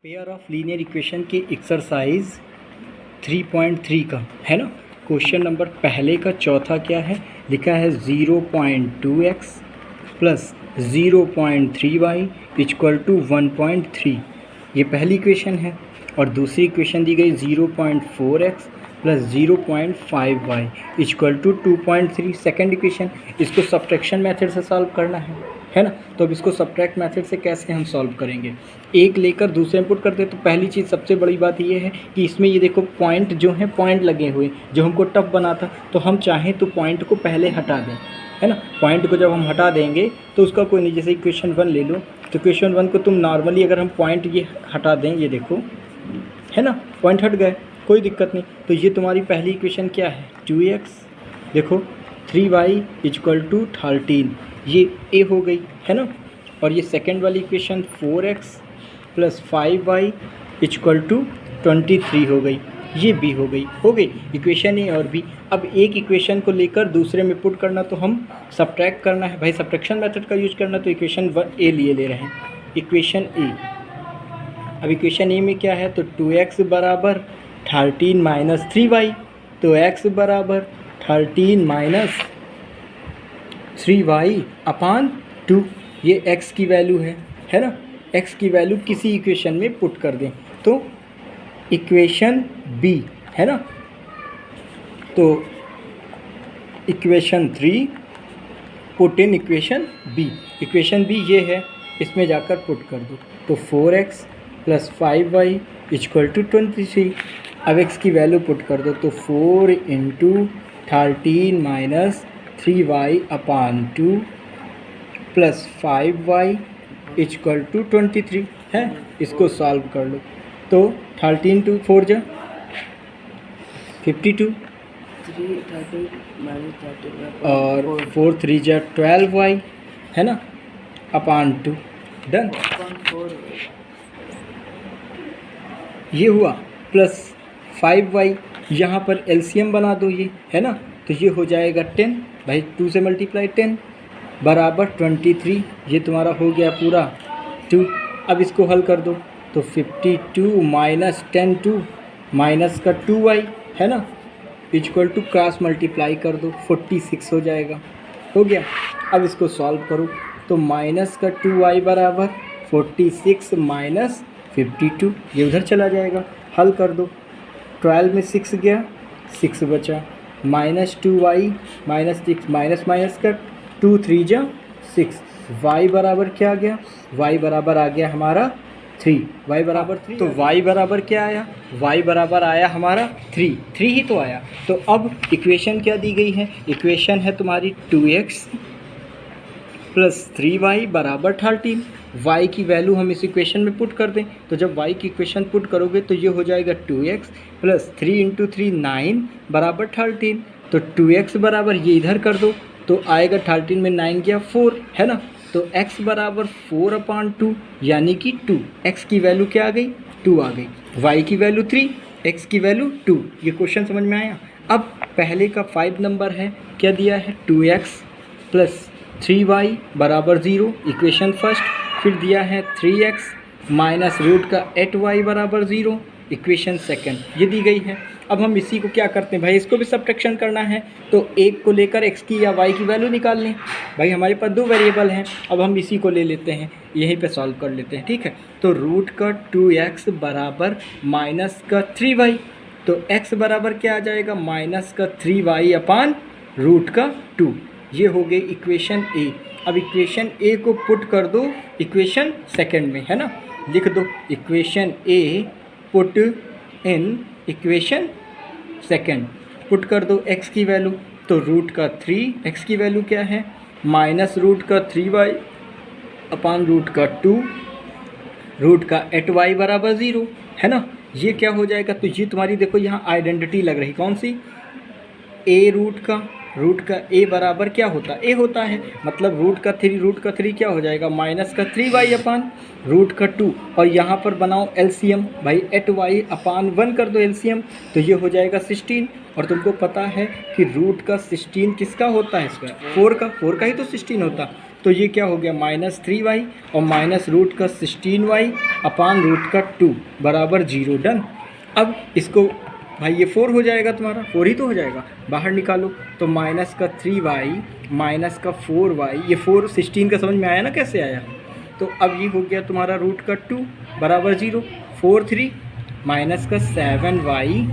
Pair of linear equation की exercise 3.3 का है ना। क्वेश्चन नंबर पहले का चौथा क्या है, लिखा है 0.2x plus 0.3y equal to 1.3। ये पहली इक्वेशन है। और दूसरी इक्वेशन दी गई 0.4x plus 0.5y equal to 2.3। Second equation, इसको सब्ट्रैक्शन मेथड से सॉल्व करना है ना। तो अब इसको सब्ट्रैक्ट मेथड से कैसे हम सॉल्व करेंगे, एक लेकर दूसरे में पुट करते हैं। तो पहली चीज़ सबसे बड़ी बात ये है कि इसमें ये देखो पॉइंट जो है, पॉइंट लगे हुए जो हमको टफ बना था, तो हम चाहें तो पॉइंट को पहले हटा दें, है ना। पॉइंट को जब हम हटा देंगे तो उसका कोई नहीं, जैसे इक्वेशन 1 ले लो, तो इक्वेशन 1 को तुम नॉर्मली अगर हम पॉइंट ये हटा दें, ये देखो है ना, पॉइंट हट गए, कोई दिक्कत नहीं। तो ये तुम्हारी पहली इक्वेशन क्या है, 2x, देखो 3y इक्वल टू 13, ये ए हो गई है ना। और ये सेकेंड वाली equation 4x plus 5y equal to 23 हो गई, ये बी हो गई इक्वेशन ए और बी। अब एक इक्वेशन को लेकर दूसरे में पुट करना, तो हम सब्ट्रैक्ट करना है भाई, सब्ट्रैक्शन मेथड का यूज करना। तो इक्वेशन 1 ए ले रहे हैं, इक्वेशन ए। अब इक्वेशन ए में क्या है, तो 2x बराबर 13 माइनस 3y, तो x बराबर 13 माइनस 3y अपान 2, ये x की वैल्यू है ना। x की वैल्यू किसी इक्वेशन में पुट कर दें, तो इक्वेशन बी है ना। तो equation 3 put in equation B, equation B ये है, इसमें जाकर पुट कर दो। तो 4x plus 5y equal to 23। अब x की वैल्यू पुट कर दो, तो 4 into 13 minus 3y upon 2 plus 5y equal to 23 है। इसको सॉल्व कर लो, तो 13 टू 4 जा 52 और 4 3 जा 12y है ना, अपान 2, डन। ये हुआ प्लस 5y, यहाँ पर एलसीएम बना दो ये है ना, तो ये हो जाएगा 10 भाई, 2 से मल्टीप्लाई 10 बराबर 23, ये तुम्हारा हो गया पूरा 2। अब इसको हल कर दो, तो 52 माइनस 10 2 माइनस का 2y है ना, इक्वल टू क्रॉस मल्टीप्लाई कर दो, 46 हो जाएगा, हो गया। अब इसको सॉल्व करो, तो माइनस का 2y बराबर 46 माइनस 52, ये उधर चला जाएगा, हल कर दो। 12 में 6 गया, 6 बचा, minus 2y minus 6 minus minus का 2 3 जा 6, y बराबर क्या आ गया, y बराबर आ गया हमारा 3, y बराबर 3। तो y बराबर क्या आया, y बराबर आया हमारा 3 ही तो आया। तो अब इक्वेशन क्या दी गई है, इक्वेशन है तुम्हारी 2x प्लस 3y बराबर 13। y की वैल्यू हम इस इक्वेशन में पुट कर दें, तो जब y की इक्वेशन पुट करोगे तो ये हो जाएगा 2x प्लस 3 इंटू 3 9 बराबर 13। तो 2x बराबर ये इधर कर दो, तो आएगा 13 में 9 गया 4 है ना। तो x बराबर 4 अपान 2 यानी कि 2, x की वैल्यू क्या आ गई, 2 आ गई, y की वैल्यू 3, x की वैल्यू 2। ये क्वेश्चन समझ में आया। अब पहले का 5 नंबर है, क्या दिया है, 2x प्लस 3y बराबर 0, इक्वेशन फर्स्ट। फिर दिया है 3x माइनस रूट का 8y बराबर 0, इक्वेशन सेकंड, ये दी गई है। अब हम इसी को क्या करते हैं भाई, इसको भी सब्ट्रैक्शन करना है, तो एक को लेकर x की या y की वैल्यू निकाल लें। भाई हमारे पास 2 वेरिएबल हैं, अब हम इसी को ले लेते हैं, यहीं पे सॉल्व कर लेते हैं, ठीक है। तो रूट का 2x बराबर माइनस का 3y, तो x बराबर क्या आ जाएगा, माइनस का 3y अपान रूट का 2, ये हो गई इक्वेशन ए। अब इक्वेशन ए को पुट कर दो इक्वेशन सेकंड में, है ना, लिख दो equation A put in equation second, put कर दो x की वैल्यू, तो रूट का 3, x की वैल्यू क्या है, माइनस रूट का 3y अपान रूट का 2, रूट का 8y बराबर 0 है ना। ये क्या हो जाएगा, तो ये तुम्हारी देखो यहाँ आइडेंटिटी लग रही, कौन सी, a रूट का a बराबर क्या होता है, a होता है, मतलब रूट का 3 क्या हो जाएगा, माइनस का 3y अपान रूट का 2, और यहाँ पर बनाओ एलसीएम भाई, 8y अपान 1 कर दो एलसीएम, तो ये हो जाएगा 16। और तुमको पता है कि रूट का 16 किसका होता है, इसका 4 का ही तो 16 होता, तो ये क्या हो गया -3y और माइनस रूट का 16y अपान रूट का 2 बराबर 0। डन। अब इसको भाई ये 4 हो जाएगा, तुम्हारा 4 ही तो हो जाएगा, बाहर निकालो तो माइनस का 3y माइनस का 4y, ये 4 16 का समझ में आया ना कैसे आया। तो अब ये हो गया तुम्हारा रूट का 2 बराबर 0, 4 3 माइनस का 7y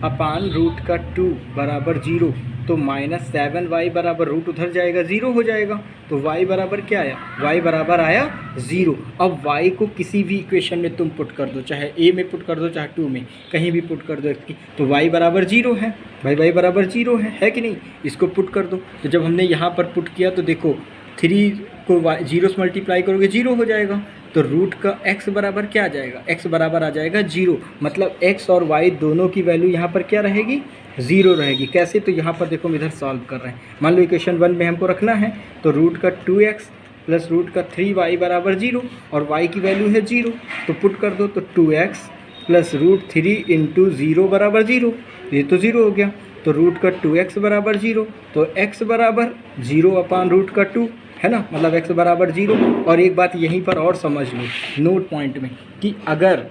अपान रूट का 2 बराबर 0। तो -7y बराबर रूट उधर जाएगा 0 हो जाएगा, तो y बराबर क्या आया, y बराबर आया 0। अब y को किसी भी इक्वेशन में तुम पुट कर दो, चाहे a में पुट कर दो चाहे 2 में, कहीं भी पुट कर दो इसकी, तो y बराबर 0 है भाई, y बराबर 0 है कि नहीं। इसको पुट कर दो, तो जब हमने यहाँ पर पुट किया तो देखो 3 को 0 से मल्टीप्लाई करोगे 0 हो जाएगा, तो रूट का x बराबर क्या आ जाएगा, x बराबर आ जाएगा 0। मतलब x और y दोनों की वैल्यू यहाँ पर क्या रहेगी, 0 रहेगी। कैसे, तो यहाँ पर देखो हम इधर सॉल्व कर रहे हैं, मान लो इक्वेशन 1 में हमको रखना है, तो रूट का 2x प्लस रूट का 3y बराबर 0 और y की वैल्यू है 0, तो पुट कर दो, तो 2x प्लस रूट 3 इंटू 0 बराबर 0, ये तो 0 हो गया। तो रूट का 2x बराबर 0, तो x बराबर 0 अपान रूट का 2 है ना, मतलब x बराबर 0। और एक बात यहीं पर और समझ लो नोट पॉइंट में कि अगर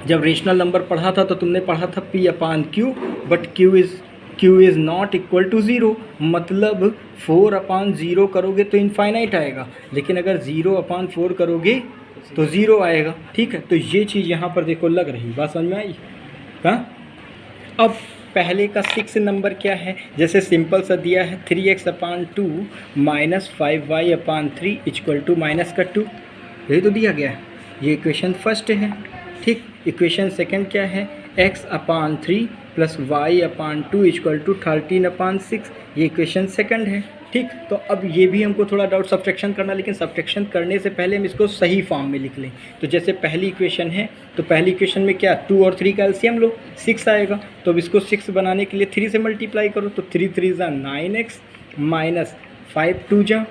जब रेशनल नंबर पढ़ा था तो तुमने पढ़ा था p upon q, but q is not equal to 0, मतलब 4 अपान 0 करोगे तो इनफाइनाइट आएगा, लेकिन अगर 0 अपान 4 करोगे तो 0 आएगा। ठीक है, तो ये चीज़ यहाँ पर देखो लग रही, बात समझ में आई। हाँ, अब पहले का 6 नंबर क्या है, जैसे सिंपल सा दिया है 3x upon 2 minus 5y upon 3 equal to minus का 2, यही तो दिया गया है, ये इक्वेशन फर्स्ट है। ठीक, इक्वेशन सेकंड क्या है, x upon 3 plus y upon 2 equal to 13 upon 6, ये इक्वेशन सेकंड है। ठीक, तो अब ये भी हमको थोड़ा डाउट सब्ट्रैक्शन करना, लेकिन सब्ट्रैक्शन करने से पहले हम इसको सही फॉर्म में लिख लें। तो जैसे पहली इक्वेशन है, तो पहली इक्वेशन में क्या 2 और 3 का एलसीएम लो, 6 आएगा, तो अब इसको 6 बनाने के लिए 3 से मल्टीप्लाई करो, तो 3 3 जा 9x माइनस 5 2 जा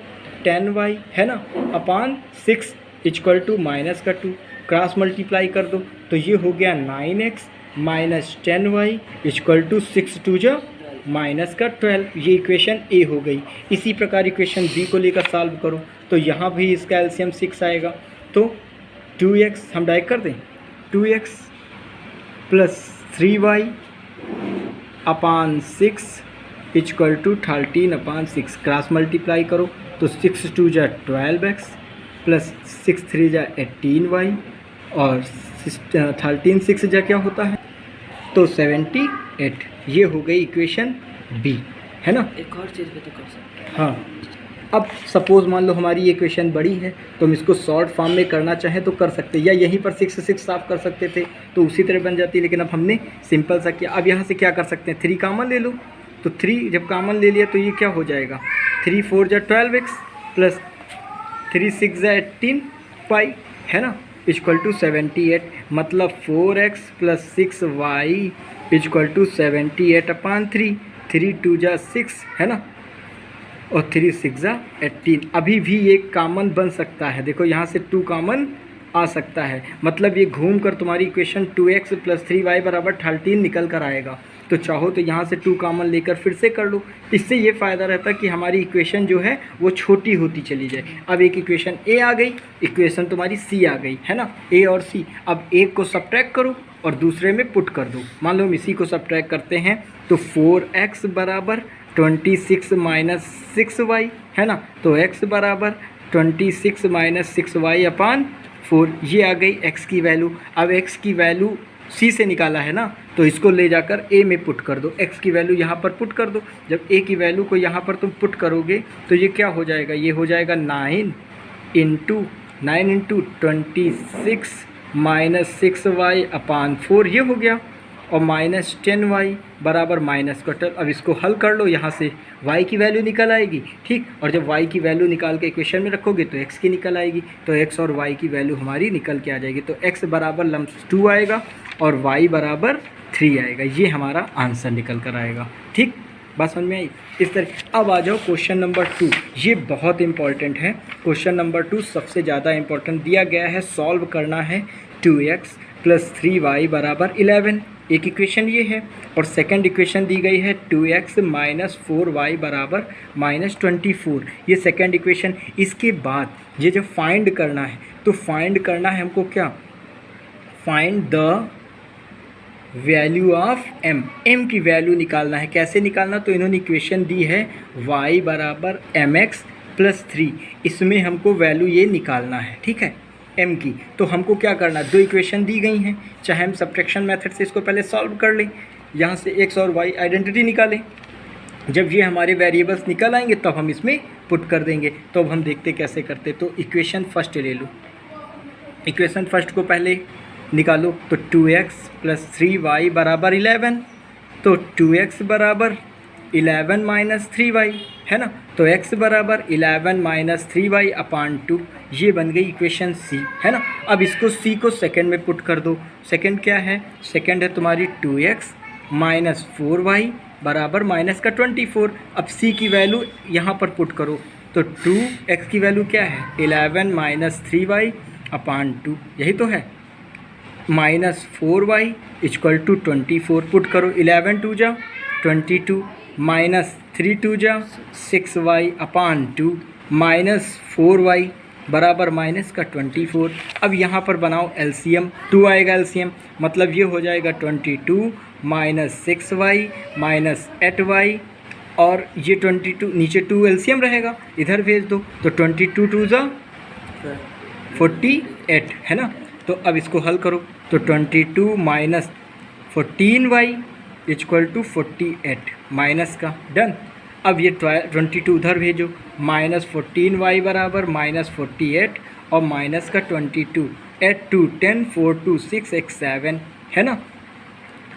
10y है ना, अपान 6 इक्वल टू माइनस का 2, क्रॉस मल्टीप्लाई कर दो, तो ये हो गया 9x minus 10y equal to 6 2 जा माइनस का 12, ये इक्वेशन ए हो गई। इसी प्रकार इक्वेशन बी को लेकर सॉल्व करो, तो यहाँ भी इसका एलसीएम 6 आएगा, तो 2x हम डायरेक्ट कर दें, 2x plus 3y upon 6 equal to 13 upon 6, cross multiply करो, तो 6 2 जा 12x प्लस 6 3 जा 18y और 13 6 जा क्या होता है, तो 78। ये हो गई इक्वेशन बी, है ना। एक और चीज़ भी तो कर सकते हैं। हाँ, अब सपोज़ मान लो हमारी ये इक्वेशन बड़ी है, तो हम इसको शॉर्ट फॉर्म में करना चाहें तो कर सकते हैं, या यहीं पर 6 6 साफ कर सकते थे तो उसी तरह बन जाती है, लेकिन अब हमने सिंपल सा किया। अब यहाँ से क्या कर सकते हैं, 3 कामन ले लो, तो 3 जब कामन ले लिया तो ये क्या हो जाएगा, 3 4 जा 12x प्लस 3 6 जा 18y है ना, इक्वल टू 78, मतलब 4x plus 6y equal to 78 अपान 3, 3 2 जा 6 है ना, और 3 6 जा 18। अभी भी एक कामन बन सकता है, देखो यहाँ से 2 कामन आ सकता है, मतलब ये घूम कर तुम्हारी इक्वेशन 2x प्लस 3y बराबर 13 निकल कर आएगा। तो चाहो तो यहाँ से 2 कामन लेकर फिर से कर लो, इससे ये फ़ायदा रहता है कि हमारी इक्वेशन जो है वो छोटी होती चली जाए। अब एक इक्वेशन ए आ गई, इक्वेशन तुम्हारी सी आ गई है ना, ए और सी। अब एक को सब्ट्रैक्ट करो और दूसरे में पुट कर दो। मान लो हम इसी को सब्ट्रैक्ट करते हैं, तो 4x बराबर 26 माइनस 6y है ना, तो x बराबर 26 माइनस 6y अपान 4, ये आ गई x की वैल्यू। अब x की वैल्यू c से निकाला है ना, तो इसको ले जाकर a में पुट कर दो, x की वैल्यू यहाँ पर पुट कर दो। जब a की वैल्यू को यहाँ पर तुम पुट करोगे तो ये क्या हो जाएगा, ये हो जाएगा 9 इंटू 26 माइनस 6y अपान 4, ये हो गया, और माइनस 10y बराबर माइनस का 12। अब इसको हल कर लो, यहाँ से y की वैल्यू निकल आएगी। ठीक, और जब y की वैल्यू निकाल के इक्वेशन में रखोगे तो x की निकल आएगी, तो x और y की वैल्यू हमारी निकल के आ जाएगी। तो x बराबर लम्स 2 आएगा और y बराबर 3 आएगा, ये हमारा आंसर निकल कर आएगा। ठीक, बात समझ में आई। इस तरह अब आ जाओ क्वेश्चन नंबर 2, ये बहुत इंपॉर्टेंट है। क्वेश्चन नंबर 2 सबसे ज़्यादा इंपॉर्टेंट दिया गया है, सॉल्व करना है 2x प्लस 3y बराबर 11। एक इक्वेशन ये है, और सेकंड इक्वेशन दी गई है 2x माइनस 4y बराबर माइनस 24, ये सेकंड इक्वेशन। इसके बाद ये जो फाइंड करना है, तो फाइंड करना है हमको क्या, find the value of m की वैल्यू निकालना है। कैसे निकालना, तो इन्होंने इक्वेशन दी है y बराबर mx प्लस 3, इसमें हमको वैल्यू ये निकालना है, ठीक है, m की। तो हमको क्या करना, दो इक्वेशन दी गई हैं, चाहे हम सब्ट्रैक्शन मेथड से इसको पहले सॉल्व कर लें, यहाँ से x और y आइडेंटिटी निकालें, जब ये हमारे वेरिएबल्स निकल आएंगे तब हम इसमें पुट कर देंगे। तो अब हम देखते कैसे करते। तो इक्वेशन फर्स्ट ले लो, इक्वेशन फर्स्ट को पहले निकालो। तो 2x प्लस 3y बराबर 11, तो 2x बराबर 11 माइनस 3y है ना, तो x बराबर 11 माइनस 3y अपान 2, ये बन गई इक्वेशन c है ना। अब इसको c को सेकंड में पुट कर दो। सेकंड क्या है, सेकंड है तुम्हारी 2x माइनस 4y बराबर माइनस का 24। अब c की वैल्यू यहाँ पर पुट करो, तो 2x की वैल्यू क्या है 11 माइनस 3y अपान 2, यही तो है, minus 4y equal to 24 put करो। 11 2 जा 22 माइनस 3 2 जा 6y अपान 2 माइनस 4y बराबर माइनस का 24। अब यहाँ पर बनाओ एलसीएम, 2 आएगा एलसीएम, मतलब ये हो जाएगा 22 माइनस 6y माइनस 8y, और ये 22 नीचे 2 एलसीएम रहेगा, इधर भेज दो, तो 22 2 जा 48 है ना। तो अब इसको हल करो, तो 22 minus 14y equal to 48 minus का, डन। अब ये 22 उधर भेजो, माइनस 14y बराबर माइनस 48 और माइनस का 22, 8 2 10 4 2 6 x 7 है ना,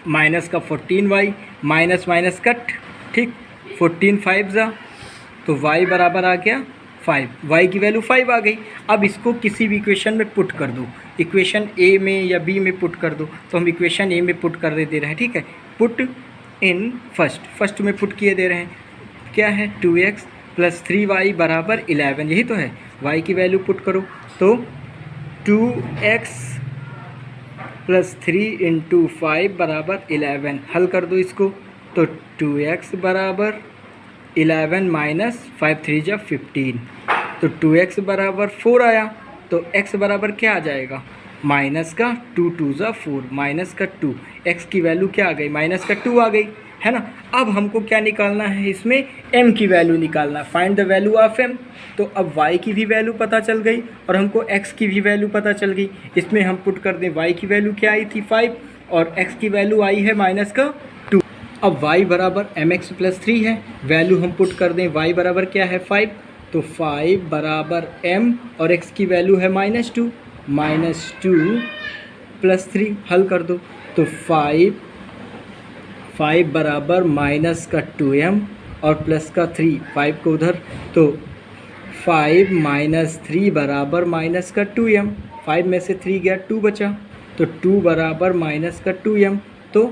माइनस का 14y माइनस माइनस कट, ठीक, 14 5 जा, तो y बराबर आ गया 5, y की वैल्यू 5 आ गई। अब इसको किसी भी इक्वेशन में पुट कर दो, इक्वेशन a में या b में पुट कर दो। तो हम इक्वेशन a में पुट कर दे रहे हैं, ठीक है, पुट इन फर्स्ट में पुट किए दे रहे हैं, क्या है 2x प्लस 3y बराबर 11, यही तो है, y की वैल्यू पुट करो, तो 2x प्लस 3 इंटू 5 बराबर 11, हल कर दो इसको, तो 2x बराबर 11 माइनस 5 3 जा 15, तो 2x बराबर 4 आया, तो x बराबर क्या आ जाएगा, माइनस का 2 2 जा 4 माइनस का 2, x की वैल्यू क्या आ गई, माइनस का 2 आ गई है ना। अब हमको क्या निकालना है, इसमें m की वैल्यू निकालना, find the value of m। तो अब y की भी वैल्यू पता चल गई और हमको x की भी वैल्यू पता चल गई। इसमें हम पुट कर दें, y की वैल्यू क्या आई थी 5 और x की वैल्यू आई है माइनस का 2। अब y बराबर mx प्लस 3 है, वैल्यू हम पुट कर दें, y बराबर क्या है 5, तो 5 बराबर m और x की वैल्यू है -2 प्लस 3, हल कर दो, तो 5 बराबर माइनस का 2m और प्लस का 3, 5 को उधर, तो 5 माइनस 3 बराबर माइनस का 2m, 5 में से 3 गया 2 बचा, तो 2 बराबर माइनस का 2m, तो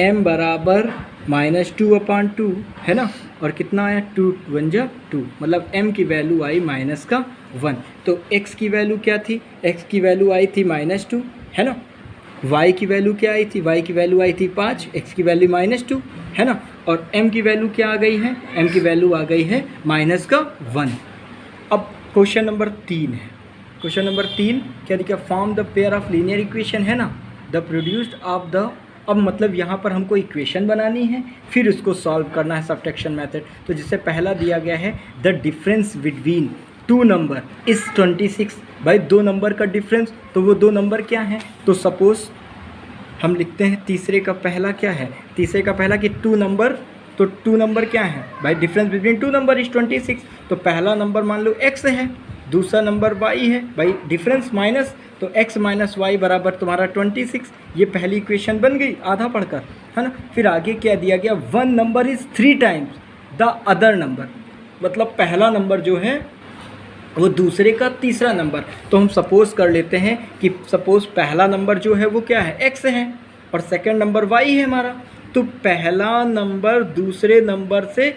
m बराबर -2 अपान 2 है ना, और कितना आया 2 1 जा 2, मतलब m की वैल्यू आई माइनस का 1। तो x की वैल्यू क्या थी, x की वैल्यू आई थी -2 है ना, y की वैल्यू क्या आई थी, y की वैल्यू आई थी 5, x की वैल्यू -2 है ना, और m की वैल्यू क्या आ गई है, m की वैल्यू आ गई है माइनस का 1। अब क्वेश्चन नंबर 3 है, क्वेश्चन नंबर 3 क्या दिखा, form the pair of linear equation है ना, द प्रोड्यूस्ड ऑफ द, अब मतलब यहाँ पर हमको इक्वेशन बनानी है, फिर उसको सॉल्व करना है सब्ट्रैक्शन मेथड। तो जिससे पहला दिया गया है द डिफरेंस बिटवीन 2 नंबर इस 26, भाई 2 नंबर का डिफरेंस, तो वो 2 नंबर क्या हैं, तो सपोज़ हम लिखते हैं तीसरे का पहला क्या है, तीसरे का पहला कि 2 नंबर, तो 2 नंबर क्या है भाई, डिफरेंस बिटवीन 2 नंबर इज 26, तो पहला नंबर मान लो x है, दूसरा नंबर y है, भाई डिफरेंस माइनस, तो x माइनस वाई बराबर तुम्हारा 26, ये पहली इक्वेशन बन गई आधा पढ़कर है ना। फिर आगे क्या दिया गया, 1 number is 3 times the other number, मतलब पहला नंबर जो है वो दूसरे का तीसरा नंबर। तो हम सपोज़ कर लेते हैं कि सपोज़ पहला नंबर जो है वो क्या है x है और सेकंड नंबर y है हमारा, तो पहला नंबर दूसरे नंबर से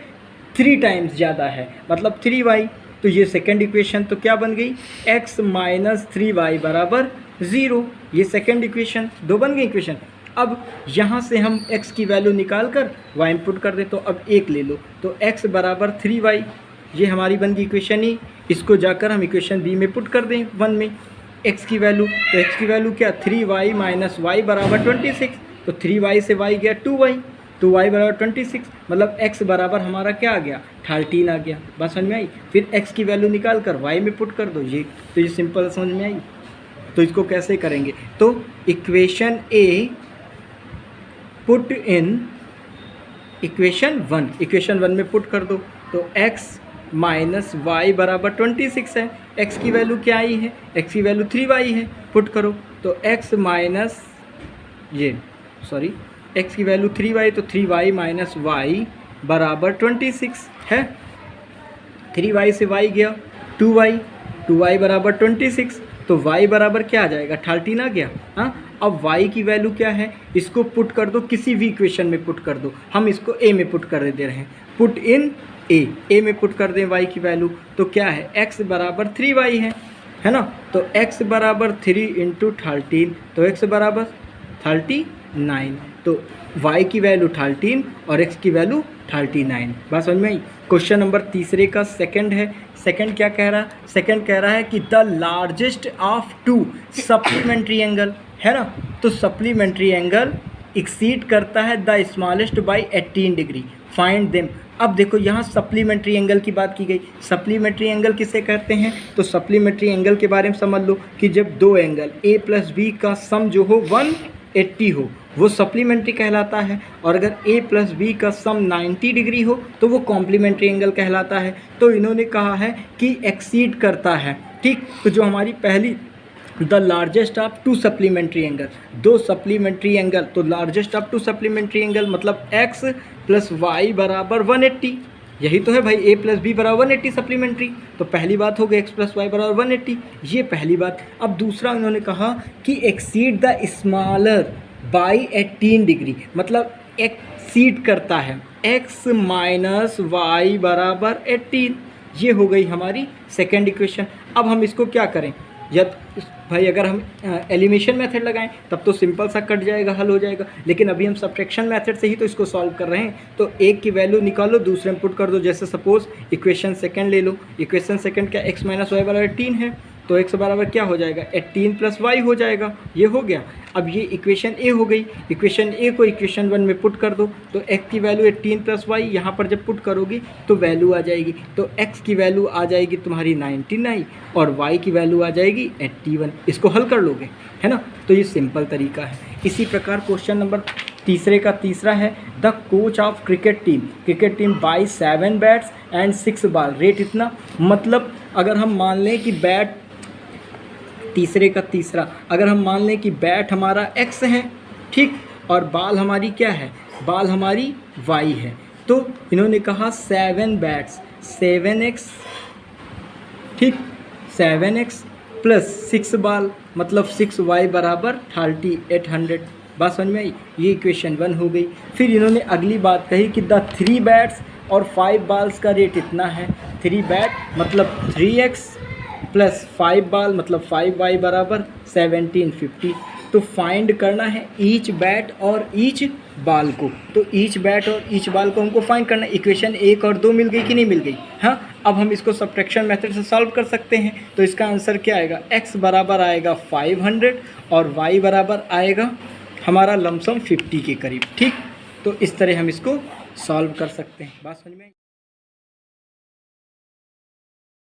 3 टाइम्स ज़्यादा है, मतलब 3y, तो ये सेकंड इक्वेशन तो क्या बन गई, x माइनस 3y बराबर 0, ये सेकंड इक्वेशन, 2 बन गई इक्वेशन। अब यहाँ से हम x की वैल्यू निकाल कर y इनपुट कर दें, तो अब 1 ले लो, तो x बराबर 3y, ये हमारी बन गई इक्वेशन ई। इसको जाकर हम इक्वेशन बी में पुट कर दें 1 में x की वैल्यू, तो x की वैल्यू क्या 3y माइनस y बराबर 26, तो 3y से y गया 2y, तो y बराबर 26, मतलब x बराबर हमारा क्या आ गया 13 आ गया। बात समझ में आई। फिर x की वैल्यू निकाल कर y में पुट कर दो, ये तो ये सिंपल समझ में आई। तो इसको कैसे करेंगे, तो equation A put in equation 1 में पुट कर दो, तो x माइनस वाई बराबर 26 है। x की वैल्यू क्या आई है, x की वैल्यू 3y है, पुट करो, तो x माइनस x की वैल्यू 3y, तो 3y माइनस y बराबर 26 है। 3y से y गया 2y बराबर 26, तो y बराबर क्या आ जाएगा 13 आ गया। हाँ, अब y की वैल्यू क्या है, इसको पुट कर दो, किसी भी इक्वेशन में पुट कर दो। हम इसको a में पुट कर दे रहे हैं, पुट इन a में पुट कर दें y की वैल्यू, तो क्या है x बराबर 3y है ना। तो x बराबर 3 इंटू 13, तो x बराबर 39, तो y की वैल्यू 13 और x की वैल्यू 39। बात समझ में आई। क्वेश्चन नंबर तीसरे का सेकंड है। सेकंड क्या कह रहा है, सेकंड कह रहा है कि the largest of 2 supplementary angle, है ना, तो सप्लीमेंट्री एंगल एक्सीड करता है the smallest by 18 degree, find them. अब देखो यहाँ सप्लीमेंट्री एंगल की बात की गई। सप्लीमेंट्री एंगल किसे कहते हैं, तो सप्लीमेंट्री एंगल के बारे में समझ लो कि जब दो एंगल a प्लस बी का सम जो हो 180 हो, वो सप्लीमेंट्री कहलाता है, और अगर a प्लस बी का सम 90 डिग्री हो तो वो कॉम्प्लीमेंट्री एंगल कहलाता है। तो इन्होंने कहा है कि एक्सीड करता है, ठीक। तो जो हमारी पहली the largest of 2 supplementary angle, 2 supplementary angle, तो लार्जेस्ट ऑफ 2 सप्लीमेंट्री एंगल मतलब x प्लस वाई बराबर 180, यही तो है भाई, a प्लस बी बराबर 180 सप्लीमेंट्री। तो पहली बात हो गई x प्लस वाई बराबर 180, ये पहली बात। अब दूसरा इन्होंने कहा कि exceed the smaller by 18 degree, मतलब एक्सीड करता है x माइनस वाई बराबर 18, ये हो गई हमारी सेकेंड इक्वेशन। अब हम इसको क्या करें, जब भाई अगर हम एलिमिनेशन मेथड लगाएं तब तो सिंपल सा कट जाएगा, हल हो जाएगा, लेकिन अभी हम सब्ट्रैक्शन मेथड से ही तो इसको सॉल्व कर रहे हैं। तो एक की वैल्यू निकालो, दूसरे में पुट कर दो। जैसे सपोज इक्वेशन सेकंड ले लो, इक्वेशन सेकंड क्या x माइनस वाई बराबर 18 है, तो x बराबर क्या हो जाएगा 18 प्लस वाई हो जाएगा, ये हो गया। अब ये इक्वेशन ए हो गई, इक्वेशन ए को इक्वेशन 1 में पुट कर दो, तो x की वैल्यू 18 प्लस वाई यहाँ पर जब पुट करोगी तो वैल्यू आ जाएगी, तो x की वैल्यू आ जाएगी तुम्हारी 99 और y की वैल्यू आ जाएगी 81। इसको हल कर लोगे, है ना। तो ये सिंपल तरीका है। इसी प्रकार क्वेश्चन नंबर तीसरे का तीसरा है, the coach of cricket team by 7 bats and 6 ball, rate इतना। मतलब अगर हम मान लें कि बैट, तीसरे का तीसरा, अगर हम मान लें कि बैट हमारा x है, ठीक, और बॉल हमारी क्या है, बॉल हमारी y है, तो इन्होंने कहा 7 बैट्स 7x, ठीक, 7x प्लस 6 बॉल मतलब 6y बराबर 3800। बात समझ में आई, ये इक्वेशन 1 हो गई। फिर इन्होंने अगली बात कही कि द 3 बैट्स और 5 बॉल्स का रेट इतना है। 3 बैट मतलब 3x प्लस 5 बॉल मतलब 5y बराबर 1750। तो फाइंड करना है ईच बैट और ईच बॉल को, तो ईच बैट और ईच बॉल को हमको फाइंड करना है। इक्वेशन 1 और 2 मिल गई कि नहीं मिल गई। हाँ, अब हम इसको सब्ट्रैक्शन मेथड से सॉल्व कर सकते हैं। तो इसका आंसर क्या आएगा, x बराबर आएगा 500 और y बराबर आएगा हमारा लमसम 50 के करीब, ठीक। तो इस तरह हम इसको सॉल्व कर सकते हैं। बात समझ में।